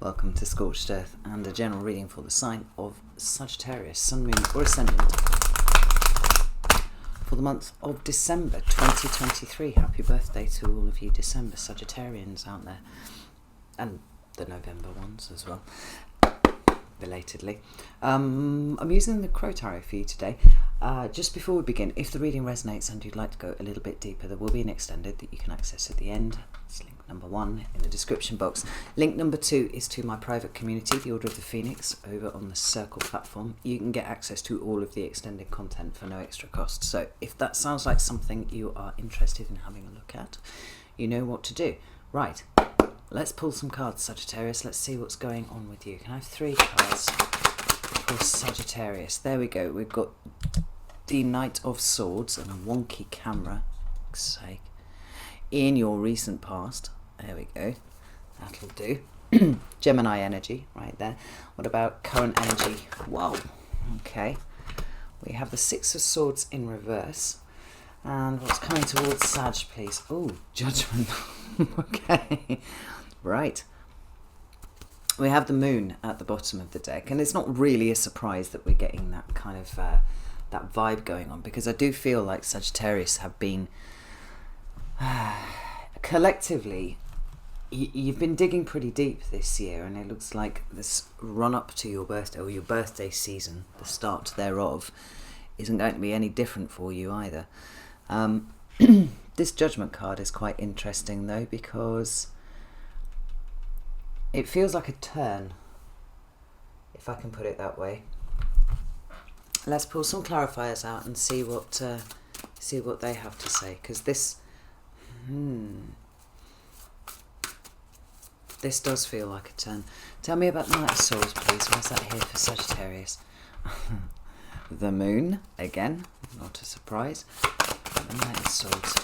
Welcome to Scorched Earth and a general reading for the sign of Sagittarius, Sun, Moon or Ascendant for the month of December 2023. Happy birthday to all of you December Sagittarians out there, and the November ones as well, belatedly. I'm using the Crow Tarot for you today. Just before we begin, if the reading resonates and you'd like to go a little bit deeper, there will be an extended that you can access at the end. It's link number 1 in the description box. Link number 2 is to my private community, the Order of the Phoenix, over on the Circle platform. You can get access to all of the extended content for no extra cost. So if that sounds like something you are interested in having a look at, you know what to do. Right, let's pull some cards, Sagittarius. Let's see what's going on with you. Can I have 3 cards for Sagittarius? There we go. We've got the Knight of Swords and a wonky camera, for fuck's sake, in your recent past. There we go. That'll do. Gemini energy right there. What about current energy? Whoa. Okay. We have the 6 of Swords in reverse. And what's coming towards Sag, please? Oh, Judgment. Okay. Right. We have the Moon at the bottom of the deck. And it's not really a surprise that we're getting that kind of that vibe going on, because I do feel like Sagittarius have been collectively, you've been digging pretty deep this year, and it looks like this run up to your birthday, or your birthday season, the start thereof, isn't going to be any different for you either. This Judgment card is quite interesting though, because it feels like a turn, if I can put it that way. Let's pull some clarifiers out and see what they have to say, because this this does feel like a turn. Tell me about the Knight of Swords, please. Where's that here for Sagittarius? The Moon again, not a surprise. The Knight of Swords.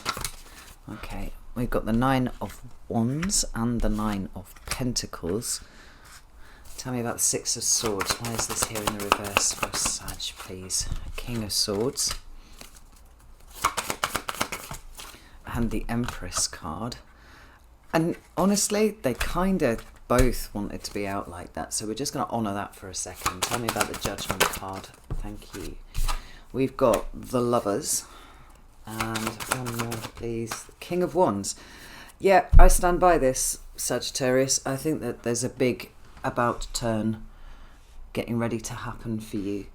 Okay, we've got the 9 of Wands and the 9 of Pentacles. Tell me about the 6 of Swords. Why is this here in the reverse for Sag, please? King of Swords. And the Empress card. And honestly, they kind of both wanted to be out like that. So we're just going to honour that for a second. Tell me about the Judgment card. Thank you. We've got the Lovers. And one more, please. The King of Wands. Yeah, I stand by this, Sagittarius. I think that there's a big about turn getting ready to happen for you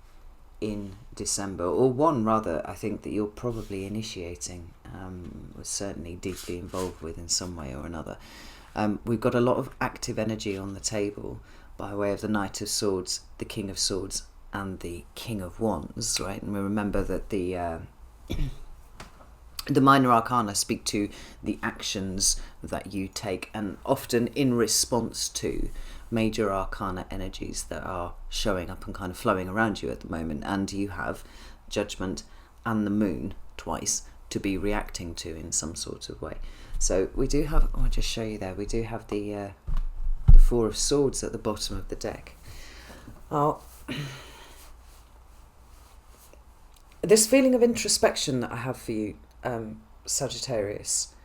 in December, or one rather, I think, that you're probably initiating, was certainly deeply involved with in some way or another. We've got a lot of active energy on the table by way of the Knight of Swords, the King of Swords and the King of Wands, right? And we remember that the minor arcana speak to the actions that you take, and often in response to major arcana energies that are showing up and kind of flowing around you at the moment. And you have Judgment and the Moon twice to be reacting to in some sort of way. So we do have, I'll just show you there, we do have the 4 of Swords at the bottom of the deck. Oh, this feeling of introspection that I have for you, Sagittarius,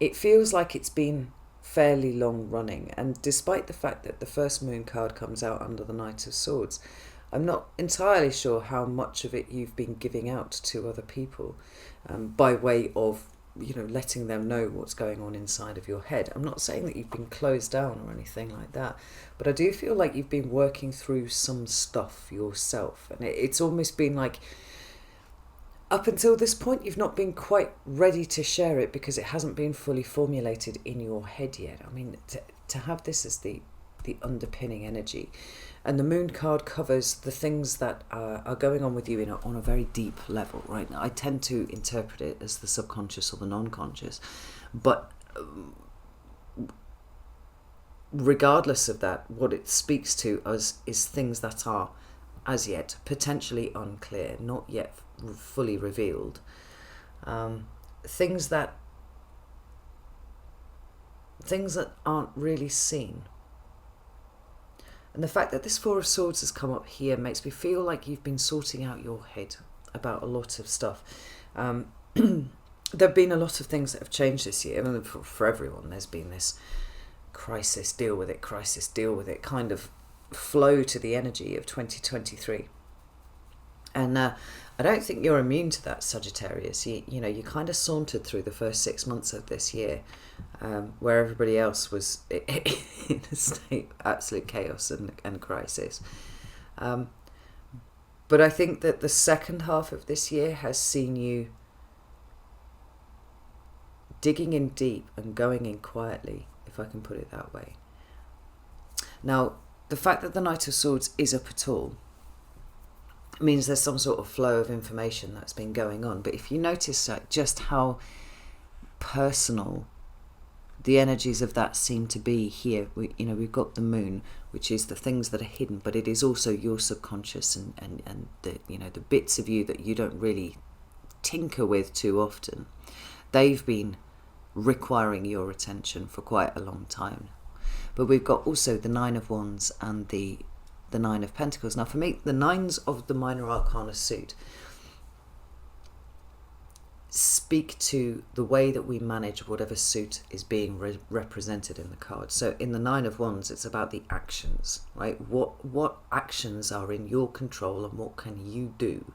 it feels like it's been fairly long running, and despite the fact that the first Moon card comes out under the Knight of Swords, I'm not entirely sure how much of it you've been giving out to other people, by way of, you know, letting them know what's going on inside of your head. I'm not saying that you've been closed down or anything like that, but I do feel like you've been working through some stuff yourself, and it's almost been like, up until this point, you've not been quite ready to share it because it hasn't been fully formulated in your head yet. I mean, to have this as the underpinning energy. And the Moon card covers the things that are going on with you on a very deep level, right? Now, I tend to interpret it as the subconscious or the non-conscious. But regardless of that, what it speaks to us is things that are, as yet, potentially unclear, not yet fully revealed, things that aren't really seen. And the fact that this 4 of Swords has come up here makes me feel like you've been sorting out your head about a lot of stuff. There have been a lot of things that have changed this year. I mean, for everyone, there's been this crisis, deal with it kind of flow to the energy of 2023. And I don't think you're immune to that, Sagittarius. You know, you kind of sauntered through the first 6 months of this year, where everybody else was in a state of absolute chaos and crisis. But I think that the second half of this year has seen you digging in deep and going in quietly, if I can put it that way. Now, the fact that the Knight of Swords is up at all means there's some sort of flow of information that's been going on. But if you notice just how personal the energies of that seem to be here, we've got the moon, which is the things that are hidden, but it is also your subconscious and the, the bits of you that you don't really tinker with too often. They've been requiring your attention for quite a long time. But we've got also the Nine of Wands and the Nine of Pentacles. Now, for me, the nines of the minor arcana suit speak to the way that we manage whatever suit is being represented in the card. So in the Nine of Wands, it's about the actions, right? What actions are in your control, and what can you do,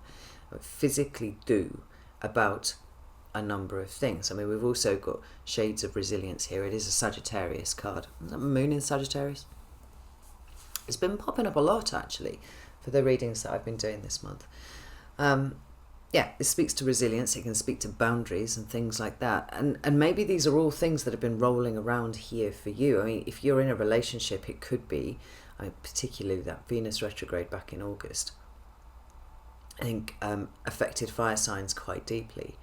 physically do, about a number of things. I mean, we've also got shades of resilience here. It is a Sagittarius card. Is that moon in Sagittarius? It's been popping up a lot, actually, for the readings that I've been doing this month. Yeah, it speaks to resilience. It can speak to boundaries and things like that. And maybe these are all things that have been rolling around here for you. I mean, if you're in a relationship, it could be, particularly that Venus retrograde back in August, I think affected fire signs quite deeply.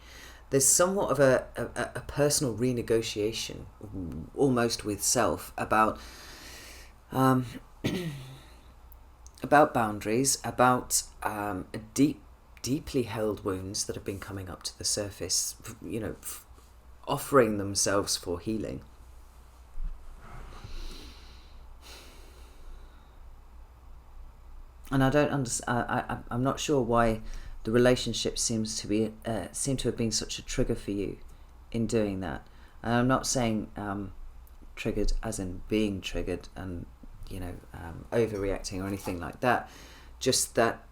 There's somewhat of a personal renegotiation, almost with self, about about boundaries, about deeply held wounds that have been coming up to the surface, offering themselves for healing. And I don't understand. I'm not sure why the relationship seem to have been such a trigger for you in doing that. And I'm not saying triggered as in being triggered and overreacting or anything like that. Just that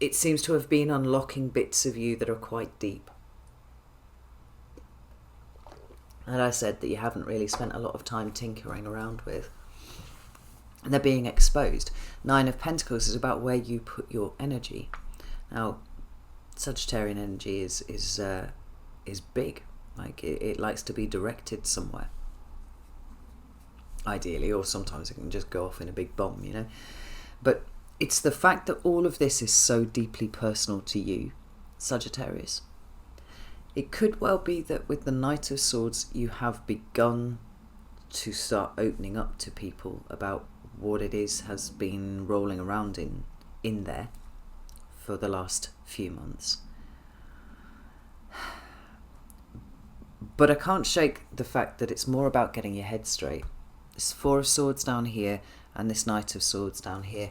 it seems to have been unlocking bits of you that are quite deep. And I said that you haven't really spent a lot of time tinkering around with. And they're being exposed. Nine of Pentacles is about where you put your energy. Now, Sagittarian energy is big. Like it likes to be directed somewhere. Ideally, or sometimes it can just go off in a big bomb, But it's the fact that all of this is so deeply personal to you, Sagittarius. It could well be that with the Knight of Swords, you have begun to start opening up to people about what it is has been rolling around in there for the last few months. But I can't shake the fact that it's more about getting your head straight. This Four of Swords down here and this Knight of Swords down here.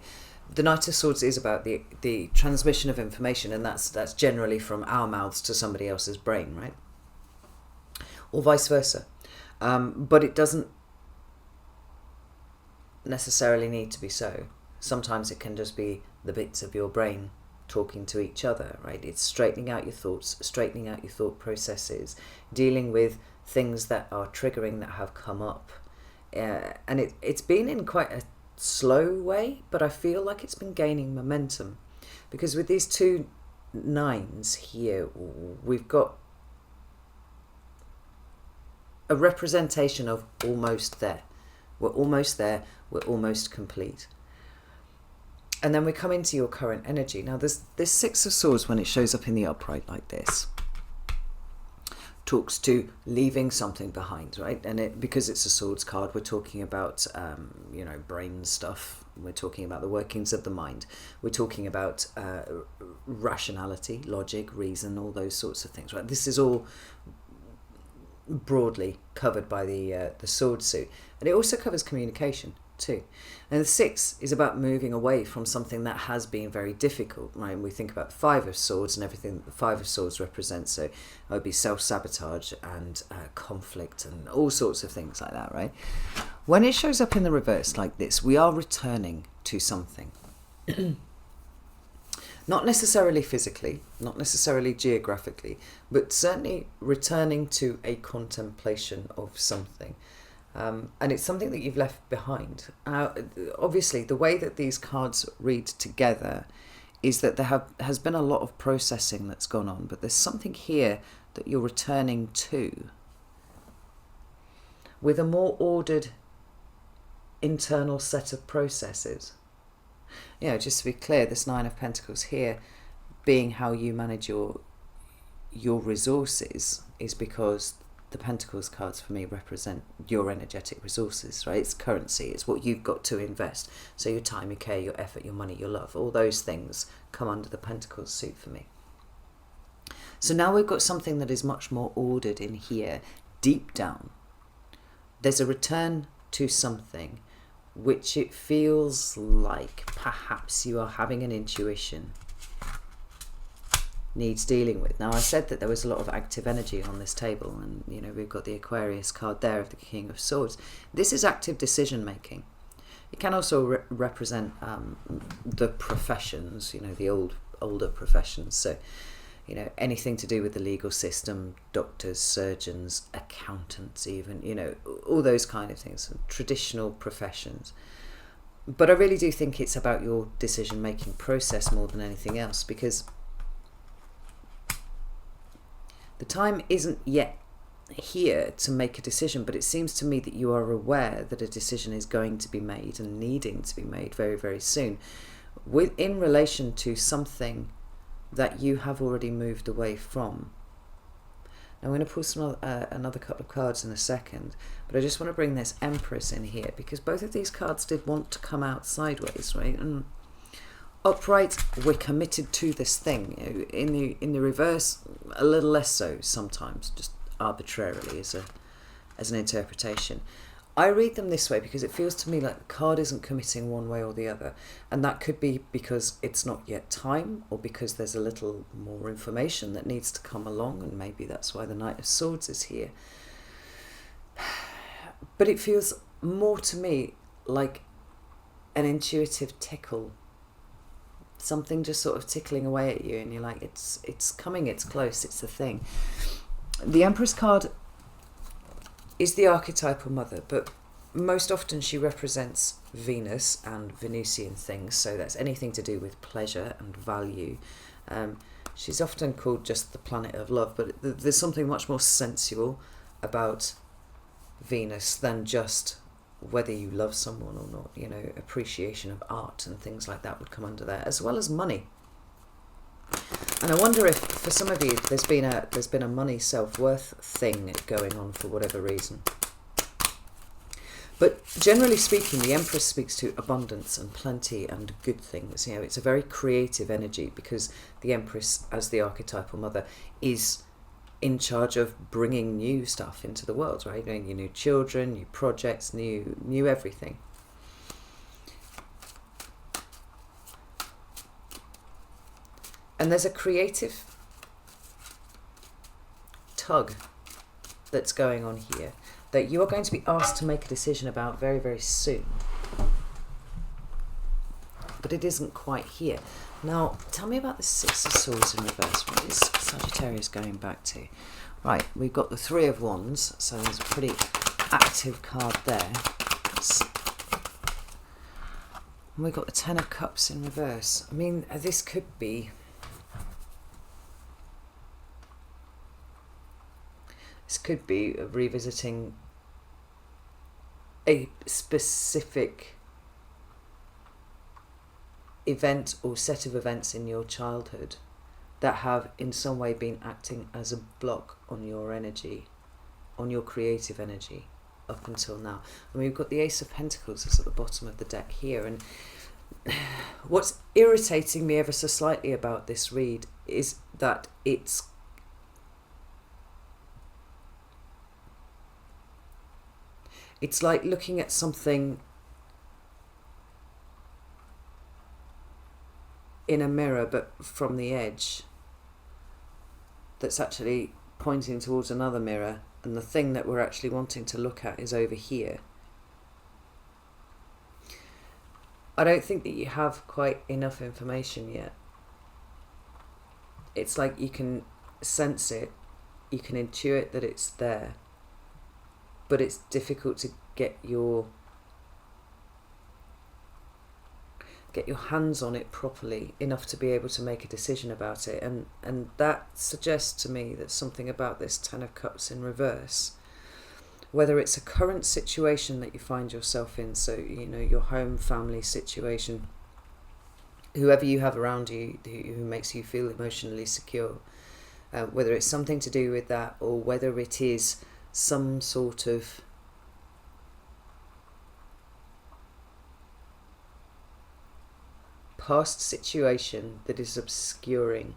The Knight of Swords is about the transmission of information, and that's generally from our mouths to somebody else's brain, right? Or vice versa. But it doesn't necessarily need to be so. Sometimes it can just be the bits of your brain talking to each other, right? It's straightening out your thoughts, straightening out your thought processes, dealing with things that are triggering, that have come up. And it's been in quite a slow way, but I feel like it's been gaining momentum, because with these two nines here, we've got a representation of almost there. We're almost there. We're almost complete. And then we come into your current energy. Now, this Six of Swords, when it shows up in the upright like this, talks to leaving something behind, right? And because it's a swords card, we're talking about, brain stuff. We're talking about the workings of the mind. We're talking about rationality, logic, reason, all those sorts of things, right? This is all broadly covered by the sword suit. And it also covers communication. too. And the 6 is about moving away from something that has been very difficult, right? And we think about 5 of Swords and everything that the 5 of Swords represents. So it would be self-sabotage and conflict and all sorts of things like that, right? When it shows up in the reverse like this, we are returning to something. Not necessarily physically, not necessarily geographically, but certainly returning to a contemplation of something. And it's something that you've left behind. Obviously, the way that these cards read together is that there has been a lot of processing that's gone on, but there's something here that you're returning to with a more ordered internal set of processes. You know, just to be clear, this 9 of Pentacles here being how you manage your resources is because the Pentacles cards for me represent your energetic resources, right? It's currency, it's what you've got to invest. So your time, your care, your effort, your money, your love, all those things come under the Pentacles suit for me. So now we've got something that is much more ordered in here, deep down. There's a return to something which it feels like perhaps you are having an intuition needs dealing with. Now, I said that there was a lot of active energy on this table, and you know, we've got the Aquarius card there of the King of Swords. This is active decision making. It can also represent the professions, you know, the older professions. So, you know, anything to do with the legal system, doctors, surgeons, accountants, even, you know, all those kind of things, traditional professions. But I really do think it's about your decision-making process more than anything else, because the time isn't yet here to make a decision, but it seems to me that you are aware that a decision is going to be made and needing to be made very, very soon in relation to something that you have already moved away from. Now, I'm going to pull another couple of cards in a second, but I just want to bring this Empress in here because both of these cards did want to come out sideways, right? And upright, we're committed to this thing. In the reverse, a little less so sometimes, just arbitrarily as an interpretation. I read them this way because it feels to me like the card isn't committing one way or the other, and that could be because it's not yet time, or because there's a little more information that needs to come along, and maybe that's why the Knight of Swords is here. But it feels more to me like an intuitive tickle, something just sort of tickling away at you, and you're like, it's coming, it's close, it's the thing. The Empress card is the archetypal mother, but most often she represents Venus and Venusian things, so that's anything to do with pleasure and value. She's often called just the planet of love, but there's something much more sensual about Venus than just whether you love someone or not. You know, appreciation of art and things like that would come under there, as well as money. And I wonder if, for some of you, there's been a money self-worth thing going on for whatever reason. But generally speaking, the Empress speaks to abundance and plenty and good things. You know, it's a very creative energy because the Empress, as the archetypal mother, is in charge of bringing new stuff into the world, right? You know, new children, new projects, new everything. And there's a creative tug that's going on here that you are going to be asked to make a decision about very, very soon. But it isn't quite here. Now, tell me about the Six of Swords in reverse. What is Sagittarius going back to? Right, we've got the Three of Wands, so there's a pretty active card there. And we've got the Ten of Cups in reverse. I mean, this could be... This could be revisiting a specific event or set of events in your childhood that have in some way been acting as a block on your energy, on your creative energy up until now. I mean, we've got the Ace of Pentacles is at the bottom of the deck here, and what's irritating me ever so slightly about this read is that it's like looking at something in a mirror, but from the edge, that's actually pointing towards another mirror, and the thing that we're actually wanting to look at is over here. I don't think that you have quite enough information yet. It's like you can sense it, you can intuit that it's there, but it's difficult to get your hands on it properly enough to be able to make a decision about it. And that suggests to me that something about this Ten of Cups in reverse, whether it's a current situation that you find yourself in, so your home, family situation, whoever you have around you who makes you feel emotionally secure, whether it's something to do with that, or whether it is some sort of past situation that is obscuring,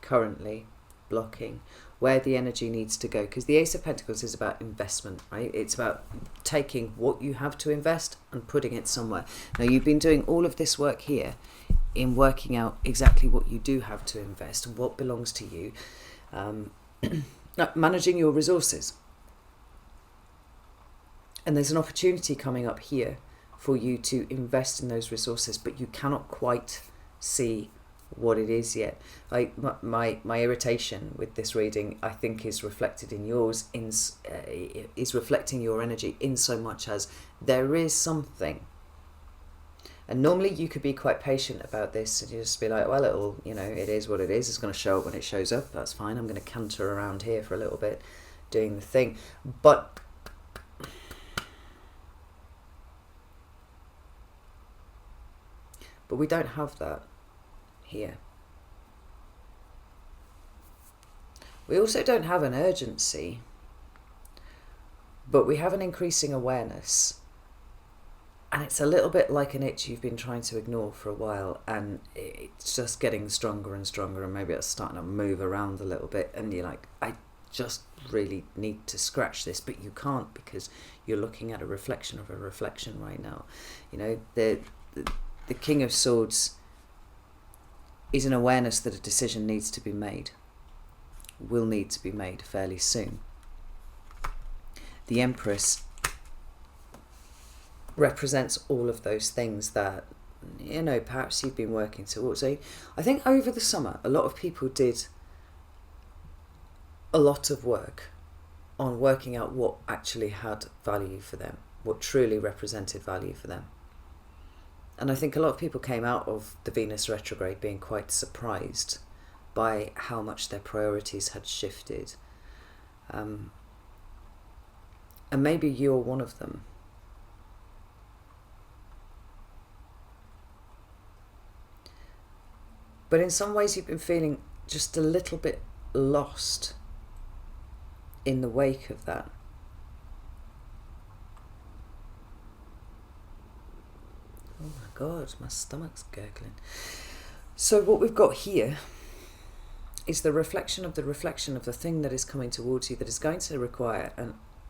currently blocking where the energy needs to go. Because the Ace of Pentacles is about investment, right? It's about taking what you have to invest and putting it somewhere. Now, you've been doing all of this work here in working out exactly what you do have to invest and what belongs to you, managing your resources. And there's an opportunity coming up here for you to invest in those resources, but you cannot quite see what it is yet. Like my irritation with this reading, I think, is reflected in yours, is reflecting your energy in so much as there is something. And normally you could be quite patient about this and you just be like, well, it is what it is. It's going to show up when it shows up. That's fine. I'm going to canter around here for a little bit doing the thing. But we don't have that here. We also don't have an urgency, but we have an increasing awareness. And it's a little bit like an itch you've been trying to ignore for a while, and it's just getting stronger and stronger, and maybe it's starting to move around a little bit, and you're like, I just really need to scratch this, but you can't because you're looking at a reflection of a reflection right now. The King of Swords is an awareness that a decision needs to be made, will need to be made fairly soon. The Empress represents all of those things that, perhaps you've been working towards. I think over the summer, a lot of people did a lot of work on working out what actually had value for them, what truly represented value for them. And I think a lot of people came out of the Venus retrograde being quite surprised by how much their priorities had shifted. And maybe you're one of them. But in some ways you've been feeling just a little bit lost in the wake of that. Oh my God, my stomach's gurgling. So what we've got here is the reflection of the thing that is coming towards you, that is going to require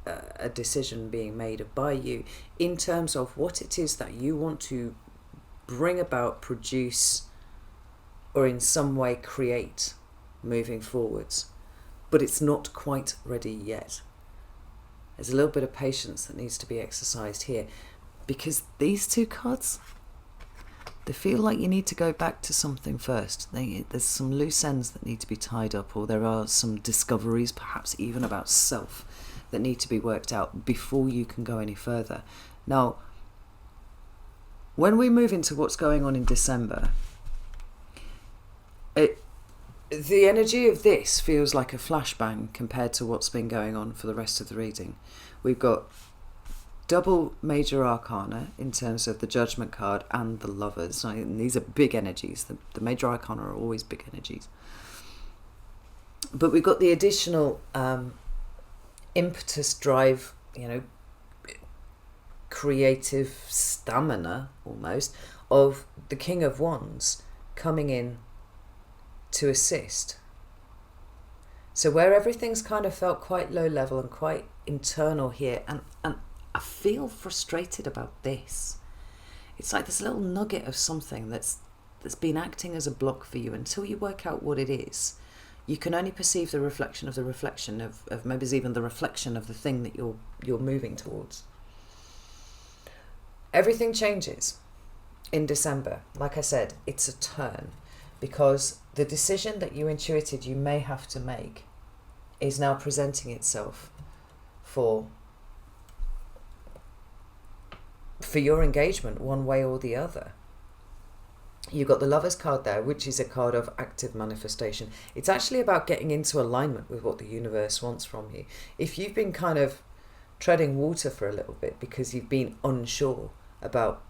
a decision being made by you in terms of what it is that you want to bring about, produce, or in some way create moving forwards. But it's not quite ready yet. There's a little bit of patience that needs to be exercised here, because these two cards, they feel like you need to go back to something first. There's some loose ends that need to be tied up, or there are some discoveries, perhaps even about self, that need to be worked out before you can go any further. Now, when we move into what's going on in December, the energy of this feels like a flashbang compared to what's been going on for the rest of the reading. We've got double major arcana in terms of the Judgment card and the Lovers. And these are big energies. The major arcana are always big energies. But we've got the additional impetus, drive, creative stamina almost of the King of Wands coming in to assist. So where everything's kind of felt quite low level and quite internal here, and I feel frustrated about this. it's like this little nugget of something that's been acting as a block for you until you work out what it is. You can only perceive the reflection of maybe it's even the reflection of the thing that you're moving towards. Everything changes in December. Like I said, it's a turn, because the decision that you intuited you may have to make is now presenting itself for your engagement one way or the other. You've got the Lovers card there, which is a card of active manifestation. It's actually about getting into alignment with what the universe wants from you. If you've been kind of treading water for a little bit because you've been unsure about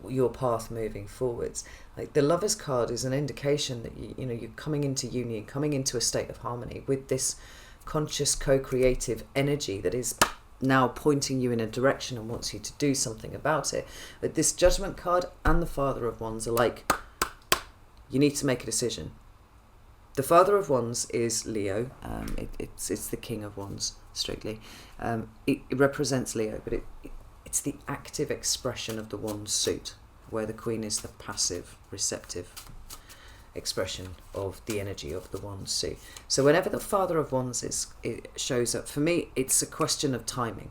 your path moving forwards, like the Lovers card is an indication that you're coming into union, coming into a state of harmony with this conscious co-creative energy that is now pointing you in a direction and wants you to do something about it. But this Judgment card and the Father of Wands are like, you need to make a decision. The Father of Wands is Leo. It's the King of Wands, strictly. It represents Leo, but it's the active expression of the Wands suit, where the Queen is the passive, receptive expression of the energy of the Wands suit. So whenever the Father of Wands it shows up, for me, it's a question of timing.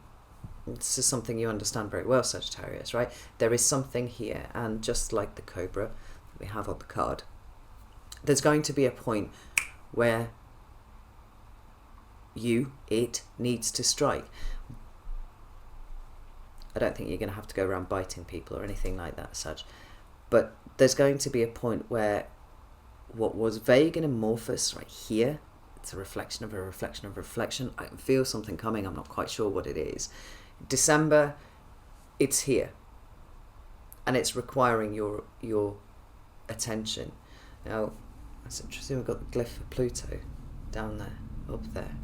This is something you understand very well, Sagittarius, right? There is something here, and just like the Cobra that we have on the card, there's going to be a point where it needs to strike. I don't think you're going to have to go around biting people or anything like that, Sag. But there's going to be a point where what was vague and amorphous right here, it's a reflection of a reflection of a reflection. I can feel something coming. I'm not quite sure what it is. December, it's here. And it's requiring your attention. Now, that's interesting. We've got the glyph of Pluto down there, up there.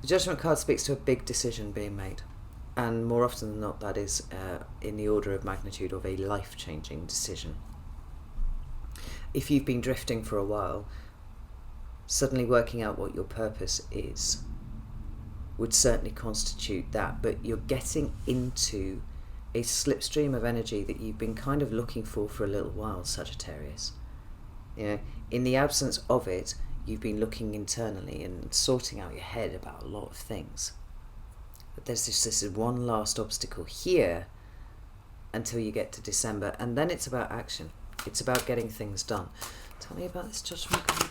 The Judgment card speaks to a big decision being made. And more often than not, that is in the order of magnitude of a life-changing decision. If you've been drifting for a while, suddenly working out what your purpose is would certainly constitute that. But you're getting into a slipstream of energy that you've been kind of looking for a little while, Sagittarius. In the absence of it, you've been looking internally and sorting out your head about a lot of things. But there's this one last obstacle here until you get to December, and then it's about action. It's about getting things done. Tell me about this Judgment card.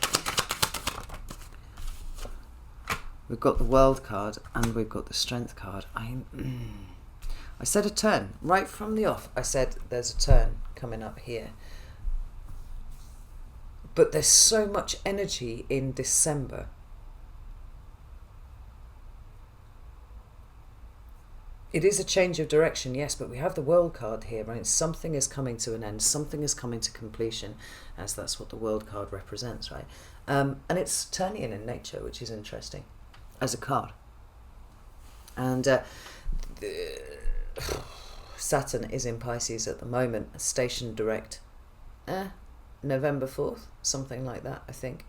We've got the World card and we've got the Strength card. I said a turn. Right from the off, I said there's a turn coming up here. But there's so much energy in December. It is a change of direction, yes, but we have the World card here, right? Something is coming to an end, something is coming to completion, as that's what the World card represents, right? And it's Saturnian in nature, which is interesting, as a card. And Saturn is in Pisces at the moment, stationed direct, November 4th, something like that, I think.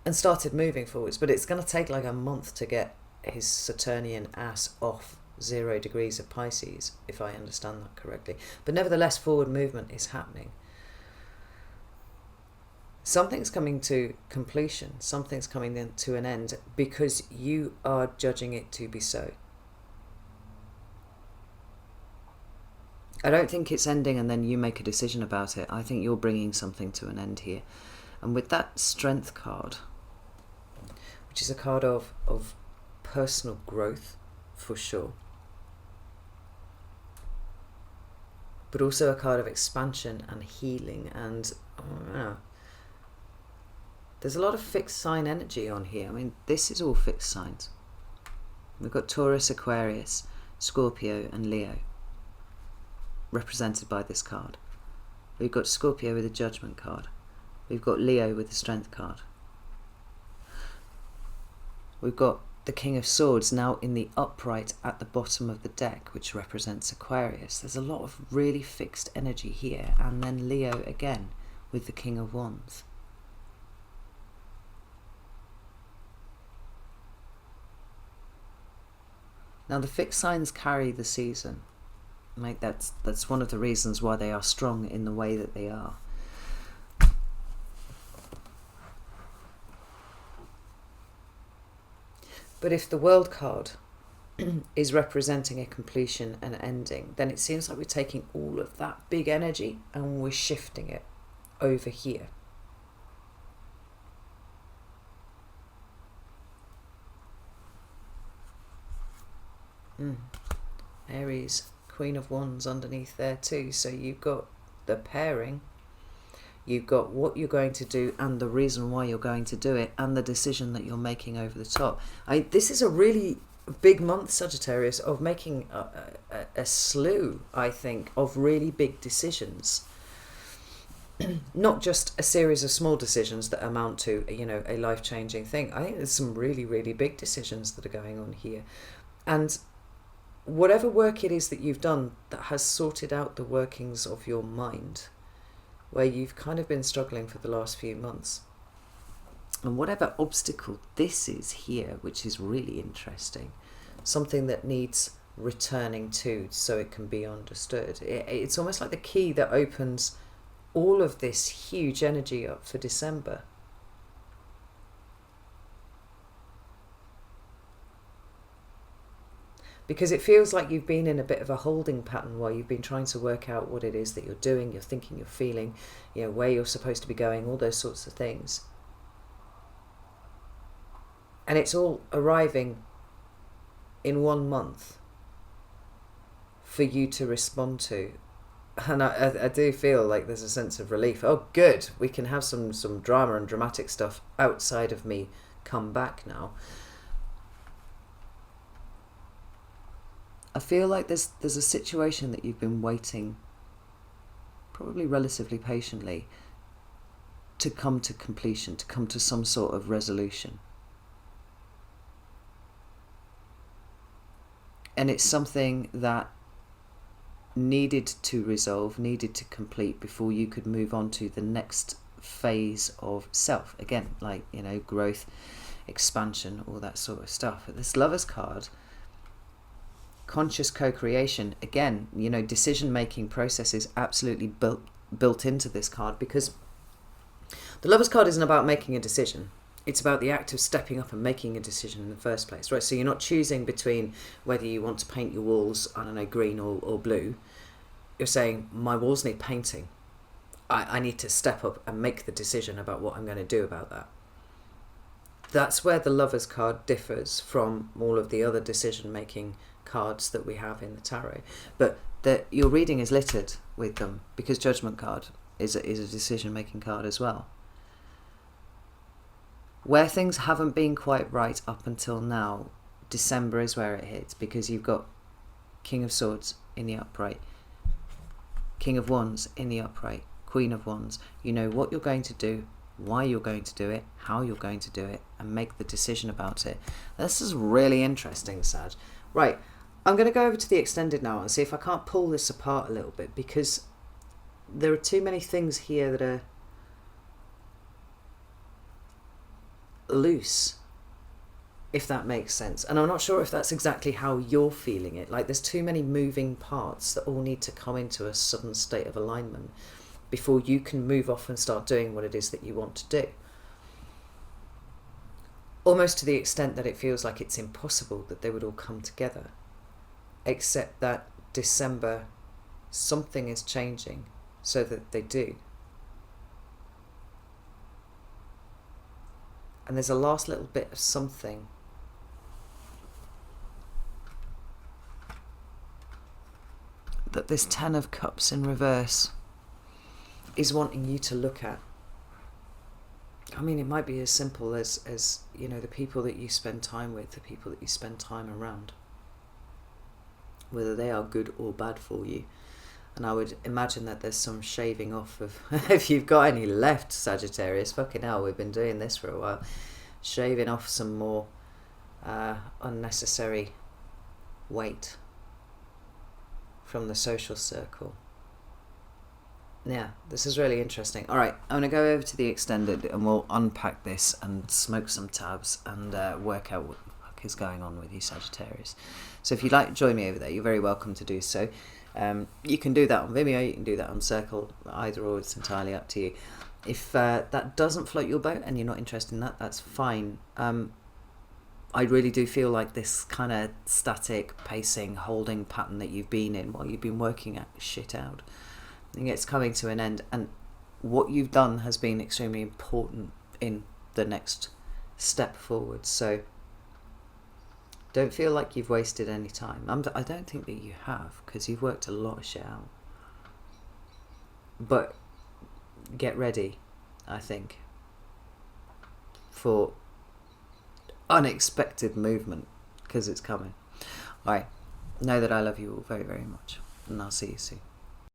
And started moving forwards, but it's going to take like a month to get his Saturnian ass off 0 degrees of Pisces, if I understand that correctly. But nevertheless, forward movement is happening. Something's coming to completion, something's coming to an end, because you are judging it to be so. I don't think it's ending and then you make a decision about it. I think you're bringing something to an end here. And with that Strength card, which is a card of personal growth, for sure, but also a card of expansion and healing, and there's a lot of fixed sign energy on here. I mean, this is all fixed signs. We've got Taurus, Aquarius, Scorpio and Leo represented by this card. We've got Scorpio with the Judgment card. We've got Leo with the Strength card. We've got the King of Swords now in the upright at the bottom of the deck, which represents Aquarius. There's a lot of really fixed energy here. And then Leo again with the King of Wands. Now the fixed signs carry the season. Like that's one of the reasons why they are strong in the way that they are. But if the World card is representing a completion and ending, then it seems like we're taking all of that big energy and we're shifting it over here. Aries, Queen of Wands underneath there too. So you've got the pairing, you've got what you're going to do and the reason why you're going to do it, and the decision that you're making over the top. This is a really big month, Sagittarius, of making a slew, I think, of really big decisions. Not just a series of small decisions that amount to, you know, a life-changing thing. I think there's some really, really big decisions that are going on here. And whatever work it is that you've done that has sorted out the workings of your mind, where you've kind of been struggling for the last few months, and whatever obstacle this is here, which is really interesting, something that needs returning to so it can be understood. It's almost like the key that opens all of this huge energy up for December. Because it feels like you've been in a bit of a holding pattern while you've been trying to work out what it is that you're doing, you're thinking, you're feeling, you know, where you're supposed to be going, all those sorts of things. And it's all arriving in 1 month for you to respond to. And I do feel like there's a sense of relief. Oh, good, we can have some drama and dramatic stuff outside of me come back now. I feel like there's a situation that you've been waiting, probably relatively patiently, to come to completion, to come to some sort of resolution. And it's something that needed to resolve, needed to complete before you could move on to the next phase of self. Again, like, you know, growth, expansion, all that sort of stuff. But this Lovers card, conscious co-creation, again, you know, decision-making processes absolutely built into this card, because the Lovers card isn't about making a decision. It's about the act of stepping up and making a decision in the first place, right? So you're not choosing between whether you want to paint your walls, I don't know, green or blue. You're saying, my walls need painting. I need to step up and make the decision about what I'm going to do about that. That's where the Lovers card differs from all of the other decision-making cards that we have in the tarot. But your reading is littered with them, because Judgment card is a decision-making card as well. Where things haven't been quite right up until now, December is where it hits, because you've got King of Swords in the upright, King of Wands in the upright, Queen of Wands. You know what you're going to do, why you're going to do it, how you're going to do it, and make the decision about it. This is really interesting, Sag. Right, I'm going to go over to the extended now and see if I can't pull this apart a little bit, because there are too many things here that are loose, if that makes sense. And I'm not sure if that's exactly how you're feeling it. Like, there's too many moving parts that all need to come into a sudden state of alignment before you can move off and start doing what it is that you want to do. Almost to the extent that it feels like it's impossible that they would all come together. Except that December, something is changing so that they do. And there's a last little bit of something that this Ten of Cups in reverse is wanting you to look at. I mean, it might be as simple as you know, the people that you spend time with, the people that you spend time around, whether they are good or bad for you. And I would imagine that there's some shaving off of, if you've got any left, Sagittarius, fucking hell, we've been doing this for a while, shaving off some more unnecessary weight from the social circle. Yeah, this is really interesting. All right, I'm going to go over to the extended and we'll unpack this and smoke some tabs and work out what the fuck fuck is going on with you, Sagittarius? So if you'd like to join me over there, you're very welcome to do so. You can do that on Vimeo, you can do that on Circle, either or, it's entirely up to you. If that doesn't float your boat and you're not interested in that, that's fine. I really do feel like this kind of static pacing, holding pattern that you've been in while you've been working shit out, I think it's coming to an end, and what you've done has been extremely important in the next step forward. So don't feel like you've wasted any time. I don't think that you have, because you've worked a lot of shit out. But get ready, I think, for unexpected movement, because it's coming. Alright, know that I love you all very, very much, and I'll see you soon.